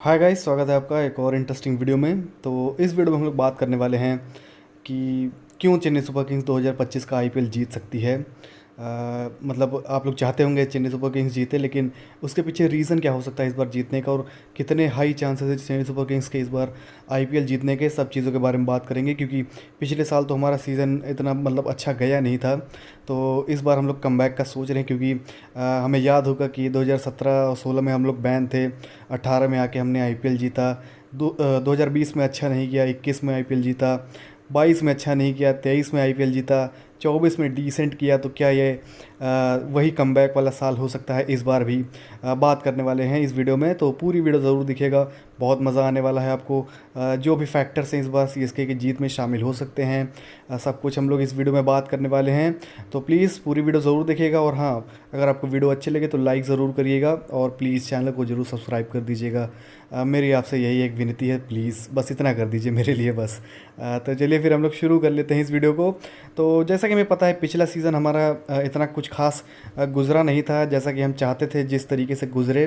Hi guys, स्वागत है आपका एक और इंटरेस्टिंग वीडियो में। तो इस वीडियो में हम लोग बात करने वाले हैं कि क्यों चेन्नई सुपर किंग्स 2025 का आईपीएल जीत सकती है। मतलब आप लोग चाहते होंगे चेन्नई सुपर किंग्स जीते, लेकिन उसके पीछे रीज़न क्या हो सकता है इस बार जीतने का, और कितने हाई चांसेस है चेन्नई सुपर किंग्स के इस बार आईपीएल जीतने के। सब चीज़ों के बारे में बात करेंगे, क्योंकि पिछले साल तो हमारा सीज़न इतना मतलब अच्छा गया नहीं था। तो इस बार हम लोग कमबैक का सोच रहे हैं, क्योंकि हमें याद होगा कि 2017 और 16 में हम लोग बैन थे, 18 में आके हमने आईपीएल जीता। 2020 में अच्छा नहीं किया, 21 में आईपीएल जीता, 22 में अच्छा नहीं किया, 23 में आईपीएल जीता, 24 में डिसेंट किया। तो क्या ये वही कमबैक वाला साल हो सकता है इस बार भी? बात करने वाले हैं इस वीडियो में, तो पूरी वीडियो ज़रूर दिखेगा, बहुत मज़ा आने वाला है आपको। जो भी फैक्टर्स हैं इस बार सीएसके की जीत में शामिल हो सकते हैं, सब कुछ हम लोग इस वीडियो में बात करने वाले हैं। तो प्लीज़ पूरी वीडियो ज़रूर देखिएगा, और हाँ, अगर आपको वीडियो अच्छे लगे तो लाइक ज़रूर करिएगा, और प्लीज़ चैनल को ज़रूर सब्सक्राइब कर दीजिएगा। मेरी आपसे यही एक विनती है, प्लीज़ बस इतना कर दीजिए मेरे लिए बस। तो चलिए फिर हम लोग शुरू कर लेते हैं इस वीडियो को। तो जैसा कि हमें पता है, पिछला सीज़न हमारा इतना कुछ खास गुजरा नहीं था जैसा कि हम चाहते थे जिस तरीके से गुजरे।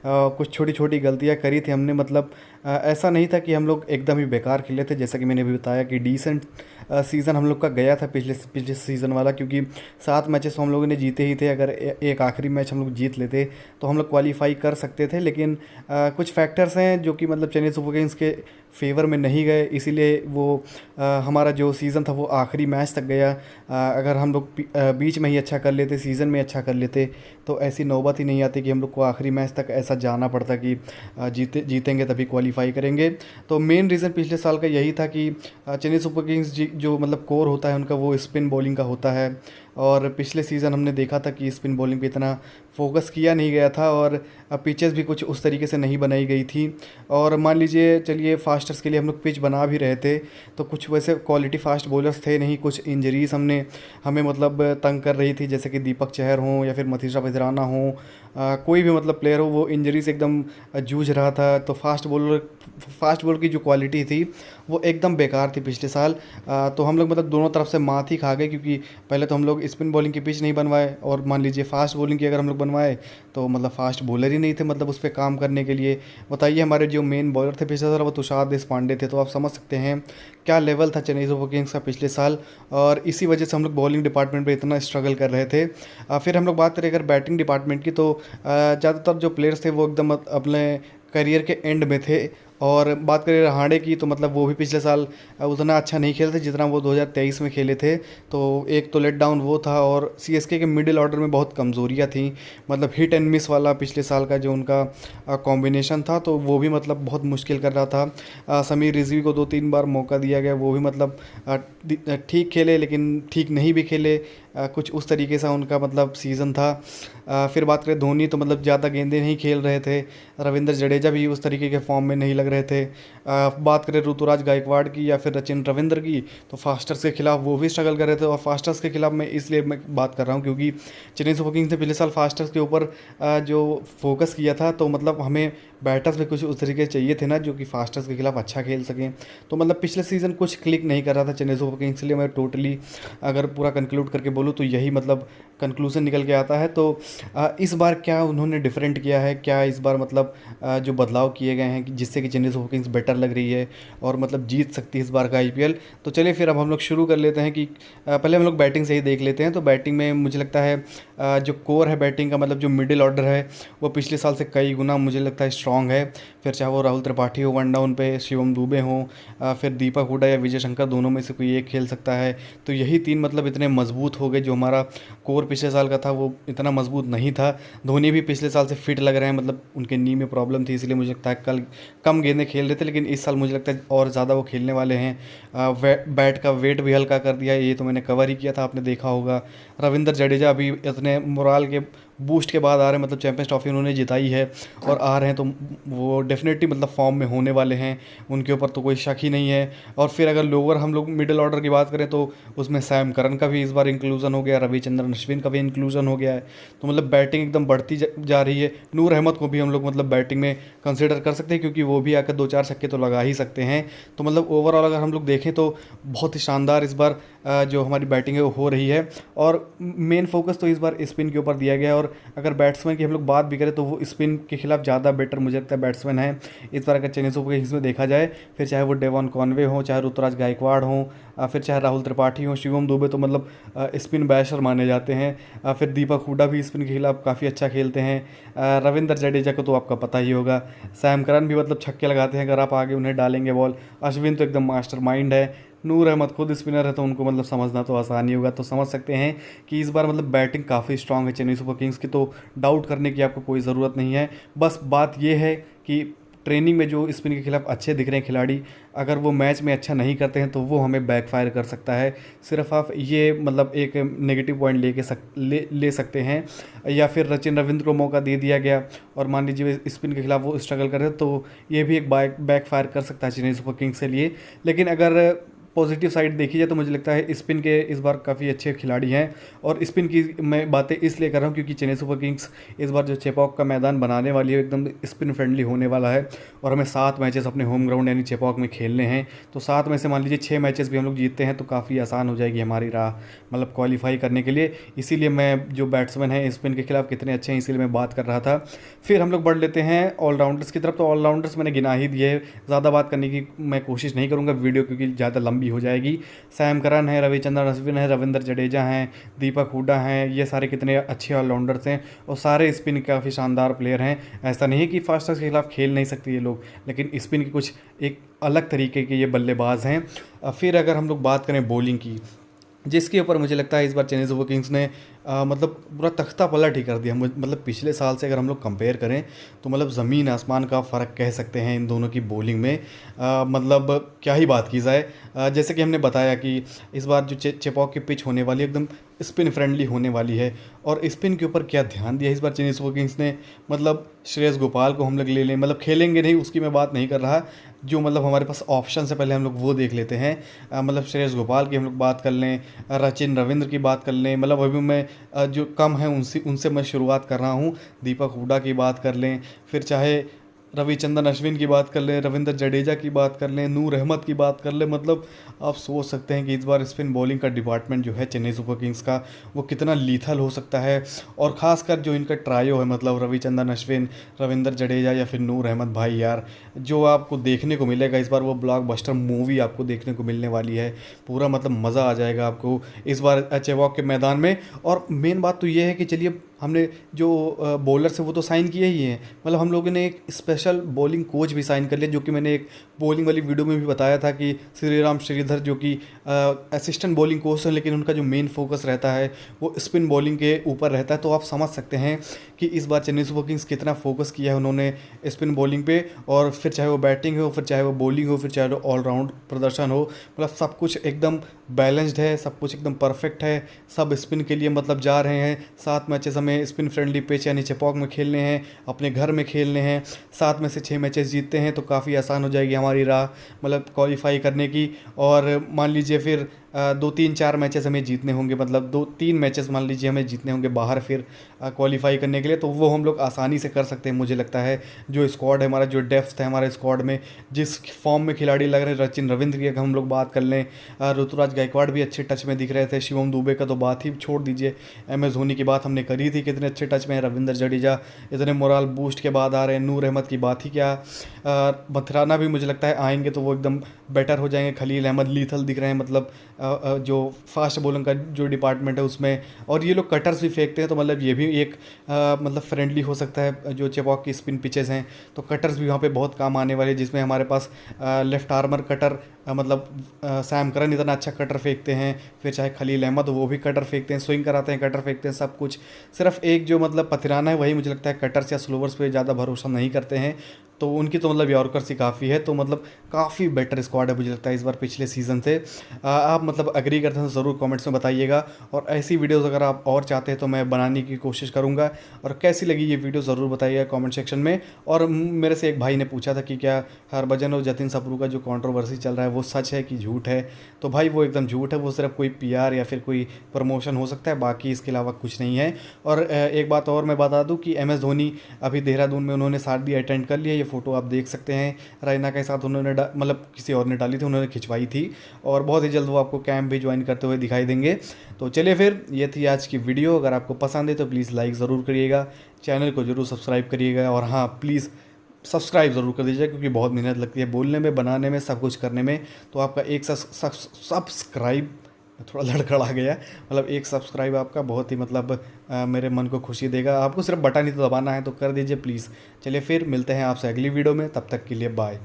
कुछ छोटी छोटी गलतियां करी थी हमने, मतलब ऐसा नहीं था कि हम लोग एकदम ही बेकार खेले थे। जैसा कि मैंने भी बताया कि डिसेंट सीज़न हम लोग का गया था पिछले पिछले सीज़न वाला, क्योंकि 7 मैचेस तो हम लोगों ने जीते ही थे। अगर एक आखिरी मैच हम लोग जीत लेते तो हम लोग क्वालिफाई कर सकते थे, लेकिन कुछ फैक्टर्स हैं जो कि मतलब चेन्नई सुपर किंग्स के फेवर में नहीं गए, इसीलिए वो हमारा जो सीज़न था वो आखिरी मैच तक गया। अगर हम लोग बीच में ही अच्छा कर लेते, सीज़न में अच्छा कर लेते, तो ऐसी नौबत ही नहीं आती कि हम लोग को आखिरी मैच तक ऐसा जाना पड़ता कि जीतेंगे तभी क्वालिफाई करेंगे। तो मेन रीज़न पिछले साल का यही था कि चेन्नई सुपर किंग्स जो मतलब कोर होता है उनका, वो स्पिन बॉलिंग का होता है। और पिछले सीज़न हमने देखा था कि स्पिन बॉलिंग पे इतना फोकस किया नहीं गया था, और पिचेस भी कुछ उस तरीके से नहीं बनाई गई थी। और मान लीजिए, चलिए फास्टर्स के लिए हम लोग पिच बना भी रहे थे, तो कुछ वैसे क्वालिटी फास्ट बॉलर्स थे नहीं। कुछ इंजरीज हमें मतलब तंग कर रही थी, जैसे कि दीपक चहर हों या फिर मथुरा पथिराना हो, कोई भी मतलब प्लेयर हो, वो इंजरी से एकदम जूझ रहा था। तो फास्ट बॉलर की जो क्वालिटी थी वो एकदम बेकार थी पिछले साल। तो हम लोग मतलब दोनों तरफ से मात ही खा गए, क्योंकि पहले तो हम लोग स्पिन बॉलिंग की पिच नहीं बनवाए, और मान लीजिए फास्ट बॉलिंग की अगर हम लोग बनवाए तो मतलब फास्ट बॉलर ही नहीं थे मतलब उस पर काम करने के लिए। बताइए, हमारे जो मेन बॉलर थे पिछले साल वो तुषार देशपांडे थे। तो आप समझ सकते हैं क्या लेवल था चेन्नई सुपर किंग्स का पिछले साल, और इसी वजह से हम लोग बॉलिंग डिपार्टमेंट पे इतना स्ट्रगल कर रहे थे। फिर हम लोग बात करें अगर बैटिंग डिपार्टमेंट की, तो ज़्यादातर जो प्लेयर्स थे वो एकदम अपने करियर के एंड में थे। और बात करें रहाणे की, तो मतलब वो भी पिछले साल उतना अच्छा नहीं खेले थे जितना वो 2023 में खेले थे। तो एक तो लेट डाउन वो था, और सीएसके के मिडिल ऑर्डर में बहुत कमज़ोरियाँ थी। मतलब हिट एंड मिस वाला पिछले साल का जो उनका कॉम्बिनेशन था, तो वो भी मतलब बहुत मुश्किल कर रहा था। समीर रिजवी को 2-3 बार मौका दिया गया, वो भी मतलब ठीक खेले लेकिन ठीक नहीं भी खेले। कुछ उस तरीके से उनका मतलब सीज़न था। फिर बात करें धोनी, तो मतलब ज़्यादा गेंदें नहीं खेल रहे थे। रविंद्र जडेजा भी उस तरीके के फॉर्म में नहीं लग रहे थे। बात करें ऋतुराज गायकवाड़ की या फिर सचिन रविंद्र की, तो फास्टर्स के खिलाफ वो भी स्ट्रगल कर रहे थे। और फास्टर्स के खिलाफ मैं बात कर रहा हूँ क्योंकि चेन्नई सुपर किंग्स ने पिछले साल फास्टर्स के ऊपर जो फोकस किया था, तो मतलब हमें बैटर्स भी कुछ उस तरीके चाहिए थे ना जो कि फास्टर्स के खिलाफ अच्छा खेल सकें। तो मतलब पिछले सीज़न कुछ क्लिक नहीं कर रहा था चेन्नई सुपर किंग्स के लिए। मैं टोटली अगर पूरा कंक्लूड करके बोलूँ तो यही मतलब कंक्लूजन निकल के आता है। तो इस बार क्या उन्होंने डिफरेंट किया है, क्या इस बार मतलब जो बदलाव किए गए हैं जिससे कि चेन्नई सुपर किंग्स बेटर लग रही है और मतलब जीत सकती है इस बार का आईपीएल। तो चलिए फिर अब हम लोग शुरू कर लेते हैं कि पहले हम लोग बैटिंग से ही देख लेते हैं। तो बैटिंग में मुझे लगता है जो कोर है बैटिंग का, मतलब जो मिडिल ऑर्डर है, वो पिछले साल से कई गुना मुझे लगता है स्ट्रॉन्ग है। फिर चाहे वो राहुल त्रिपाठी हो वन डाउन पे, शिवम दुबे हो, फिर दीपक हुडा या विजय शंकर, दोनों में से कोई एक खेल सकता है। तो यही तीन मतलब इतने मजबूत हो गए। जो हमारा कोर पिछले साल का था वो इतना मजबूत नहीं था। धोनी भी पिछले साल से फिट लग रहे हैं, मतलब उनके नी में प्रॉब्लम थी इसलिए मुझे लगता है कल कम गेंदें खेल रहे थे, लेकिन इस साल मुझे लगता है और ज़्यादा वो खेलने वाले हैं। बैट का वेट भी हल्का कर दिया है, ये तो मैंने कवर ही किया था, आपने देखा होगा। रविंद्र जडेजा अभी इतने मोराल के बूस्ट के बाद आ रहे हैं, मतलब चैंपियंस ट्रॉफी उन्होंने जिताई है और आ रहे हैं, तो वो डेफिनेटली मतलब फॉर्म में होने वाले हैं, उनके ऊपर तो कोई शक ही नहीं है। और फिर अगर लोअर हम लोग मिडिल ऑर्डर की बात करें, तो उसमें सैम करन का भी इस बार इंक्लूजन हो गया, रविचंद्रन अश्विन का भी इंक्लूजन हो गया है। तो मतलब बैटिंग एकदम बढ़ती जा रही है। नूर अहमद को भी हम लोग मतलब बैटिंग में कंसिडर कर सकते हैं, क्योंकि वो भी आकर 2-4 छक्के तो लगा ही सकते हैं। तो मतलब ओवरऑल अगर हम लोग देखें तो बहुत ही शानदार इस बार जो हमारी बैटिंग है वो हो रही है। और मेन फोकस तो इस बार स्पिन के ऊपर दिया गया है। और अगर बैट्समैन की हम लोग बात भी करें तो वो स्पिन के खिलाफ ज़्यादा बेटर मुझे लगता है बैट्समैन है इस बार अगर चेन्नई सुपर किंग्स में देखा जाए। फिर चाहे वो डेवॉन कॉनवे हो, चाहे ऋतुराज गायकवाड़ हो, फिर चाहे राहुल त्रिपाठी हो, शिवम दुबे तो मतलब स्पिन बैशर माने जाते हैं। फिर दीपक हुडा भी स्पिन के खिलाफ काफ़ी अच्छा खेलते हैं। रविंद्र जडेजा को तो आपका पता ही होगा। सैम करन भी मतलब छक्के लगाते हैं अगर आप आगे उन्हें डालेंगे बॉल। अश्विन तो एकदम मास्टर माइंड है। नूर अहमद खुद स्पिनर है तो उनको मतलब समझना तो आसान ही होगा। तो समझ सकते हैं कि इस बार मतलब बैटिंग काफ़ी स्ट्रांग है चेन्नई सुपर किंग्स की, तो डाउट करने की आपको कोई ज़रूरत नहीं है। बस बात यह है कि ट्रेनिंग में जो स्पिन के खिलाफ अच्छे दिख रहे हैं खिलाड़ी, अगर वो मैच में अच्छा नहीं करते हैं तो वो हमें बैकफायर कर सकता है। सिर्फ आप ये मतलब एक नेगेटिव पॉइंट ले सकते हैं। या फिर सचिन रविंद्र को मौका दे दिया गया और मान लीजिए स्पिन के खिलाफ वो स्ट्रगल कर रहे हैं तो ये भी एक बैकफायर कर सकता है चेन्नई सुपर किंग्स के लिए। लेकिन अगर पॉजिटिव साइड देखी जाए तो मुझे लगता है स्पिन के इस बार काफ़ी अच्छे खिलाड़ी हैं। और स्पिन की मैं बातें इसलिए कर रहा हूँ क्योंकि चेन्नई सुपर किंग्स इस बार जो चेपॉक का मैदान बनाने वाली है एकदम स्पिन फ्रेंडली होने वाला है। और हमें 7 मैचेस अपने होम ग्राउंड यानी चेपॉक में खेलने हैं। तो 7 में से मान लीजिए 6 मैचेस भी हम लोग जीतते हैं तो काफ़ी आसान हो जाएगी हमारी राह मतलब क्वालिफाई करने के लिए। इसीलिए मैं जो बैट्समैन हैं स्पिन के खिलाफ कितने अच्छे हैं इसीलिए मैं बात कर रहा था। फिर हम लोग बढ़ लेते हैं ऑलराउंडर्स की तरफ। तो ऑलराउंडर्स मैंने गिना ही दिए, ज़्यादा बात करने की मैं कोशिश नहीं करूँगा वीडियो क्योंकि ज़्यादा लंबी हो जाएगी। सैम करन है, रविचंद्रन अश्विन है, रविंद्र जडेजा हैं, दीपक हुडा हैं, ये सारे कितने अच्छे ऑलराउंडर्स हैं और सारे स्पिन काफ़ी शानदार प्लेयर हैं। ऐसा नहीं है कि फास्टर्स के खिलाफ खेल नहीं सकते ये लोग, लेकिन स्पिन के कुछ एक अलग तरीके के ये बल्लेबाज हैं। फिर अगर हम लोग बात करें बॉलिंग की, जिसके ऊपर मुझे लगता है इस बार चेन्नई सुपर किंग्स ने मतलब पूरा तख्ता पलट ही कर दिया। मतलब पिछले साल से अगर हम लोग कंपेयर करें तो मतलब ज़मीन आसमान का फ़र्क कह सकते हैं इन दोनों की बॉलिंग में। मतलब क्या ही बात की जाए। जैसे कि हमने बताया कि इस बार जो चेपॉक की पिच होने वाली है एकदम स्पिन फ्रेंडली होने वाली है। और स्पिन के ऊपर क्या ध्यान दिया इस बार चेन्नई सुपर किंग्स ने, मतलब श्रेयस गोपाल को हम लोग ले लें, मतलब खेलेंगे नहीं उसकी मैं बात नहीं कर रहा, जो मतलब हमारे पास ऑप्शन से पहले हम लोग वो देख लेते हैं। मतलब श्रेयस गोपाल की हम लोग बात कर लें, सचिन रविंद्र की बात कर लें, मतलब अभी मैं जो कम है उनसे मैं शुरुआत कर रहा हूँ। दीपक हुडा की बात कर लें, फिर चाहे रविचंद्रन अश्विन की बात कर लें, रविंद्र जडेजा की बात कर लें, नूर अहमद की बात कर लें। मतलब आप सोच सकते हैं कि इस बार स्पिन बॉलिंग का डिपार्टमेंट जो है चेन्नई सुपर किंग्स का वो कितना लीथल हो सकता है। और ख़ासकर जो इनका ट्रायो है मतलब रविचंद्रन अश्विन, रविंद्र जडेजा या फिर नूर अहमद, भाई यार जो आपको देखने को मिलेगा इस बार वो ब्लॉकबस्टर मूवी आपको देखने को मिलने वाली है। पूरा मतलब मज़ा आ जाएगा आपको इस बार चेवॉक के मैदान में। और मेन बात तो ये है कि चलिए हमने जो बॉलर्स है वो तो साइन किए ही हैं, मतलब हम लोगों ने एक स्पेशल बॉलिंग कोच भी साइन कर लिया, जो कि मैंने एक बॉलिंग वाली वीडियो में भी बताया था कि श्रीराम श्रीधर जो कि असिस्टेंट बॉलिंग कोच हैं लेकिन उनका जो मेन फोकस रहता है वो स्पिन बॉलिंग के ऊपर रहता है। तो आप समझ सकते हैं कि इस बार चेन्नई सुपर किंग्स कितना फोकस किया है उन्होंने स्पिन बॉलिंग पे। और फिर चाहे वो बैटिंग हो, फिर चाहे वो बॉलिंग हो, फिर चाहे वो ऑलराउंड प्रदर्शन हो, मतलब सब कुछ एकदम बैलेंस्ड है, सब कुछ एकदम परफेक्ट है। सब स्पिन के लिए मतलब जा रहे हैं। 7 मैचेस हमें स्पिन फ्रेंडली पिच यानी चेपॉक में खेलने हैं, अपने घर में खेलने हैं। 7 में से 6 मैचेस जीतते हैं तो काफ़ी आसान हो जाएगी हमारी राह मतलब क्वालिफाई करने की। और मान लीजिए फिर 2-3-4 मैचेस हमें जीतने होंगे, मतलब 2-3 मैचेस मान लीजिए हमें जीतने होंगे बाहर फिर क्वालिफाई करने के लिए, तो वो हम लोग आसानी से कर सकते हैं। मुझे लगता है जो स्क्वाड है हमारा, जो डेप्थ है हमारे स्क्वाड में, जिस फॉर्म में खिलाड़ी लग रहे हैं, सचिन रविंद्र की अगर हम लोग बात कर लें, ऋतुराज गायकवाड़ भी अच्छे टच में दिख रहे थे, शिवम दुबे का तो बात ही छोड़ दीजिए, MS धोनी की बात हमने करी थी कितने अच्छे टच में है, रविंद्र जडेजा इतने मोरल बूस्ट के बाद आ रहे हैं, नूर अहमद की बात ही क्या, मथुराना भी मुझे लगता है आएंगे तो वो एकदम बेटर हो जाएंगे, खलील अहमद लीथल दिख रहे हैं, मतलब जो फास्ट बॉलिंग का जो डिपार्टमेंट है उसमें। और ये लोग कटर्स भी फेंकते हैं तो मतलब ये भी एक मतलब फ्रेंडली हो सकता है। जो चेपॉक की स्पिन पिचेस हैं तो कटर्स भी वहाँ पे बहुत काम आने वाले हैं, जिसमें हमारे पास लेफ्ट आर्मर कटर मतलब सैम करन इतना अच्छा कटर फेंकते हैं, फिर चाहे खलील अहमद वो भी कटर फेंकते हैं, स्विंग कराते हैं, कटर फेंकते हैं, सब कुछ। सिर्फ एक जो मतलब पथिराना है वही मुझे लगता है कटर्स या स्लोवर्स पे ज़्यादा भरोसा नहीं करते हैं, तो उनकी तो मतलब यॉर्कर्स ही काफ़ी है। तो मतलब काफ़ी बेटर स्क्वाड है मुझे लगता है इस बार पिछले सीज़न से। आप मतलब एग्री करते हैं तो ज़रूर कमेंट्स में बताइएगा, और ऐसी वीडियोस अगर आप और चाहते हैं तो मैं बनाने की कोशिश करूँगा। और कैसी लगी ये वीडियो ज़रूर बताइएगा कमेंट सेक्शन में। और मेरे से एक भाई ने पूछा था कि क्या हरभजन और जतिन सप्रू का जो कंट्रोवर्सी चल रहा है वो सच है कि झूठ है, तो भाई वो एकदम झूठ है, वो सिर्फ कोई PR या फिर कोई प्रमोशन हो सकता है, बाकी इसके अलावा कुछ नहीं है। और एक बात और मैं बता दूं कि MS धोनी अभी देहरादून में उन्होंने शादी अटेंड कर लिया, ये फ़ोटो आप देख सकते हैं, रैना के साथ उन्होंने मतलब किसी और ने डाली थी, उन्होंने खिंचवाई थी, और बहुत ही जल्द वो आपको कैंप भी ज्वाइन करते हुए दिखाई देंगे। तो चलिए फिर, ये थी आज की वीडियो। अगर आपको पसंद है तो प्लीज़ लाइक ज़रूर करिएगा, चैनल को ज़रूर सब्सक्राइब करिएगा, और हाँ प्लीज़ सब्सक्राइब ज़रूर कर दीजिए, क्योंकि बहुत मेहनत लगती है बोलने में, बनाने में, सब कुछ करने में। तो आपका एक सब्सक्राइब, थोड़ा लड़खड़ा गया, मतलब एक सब्सक्राइब आपका बहुत ही मतलब मेरे मन को खुशी देगा। आपको सिर्फ बटन ही तो दबाना है, तो कर दीजिए प्लीज़। चलिए फिर मिलते हैं आपसे अगली वीडियो में, तब तक के लिए बाय।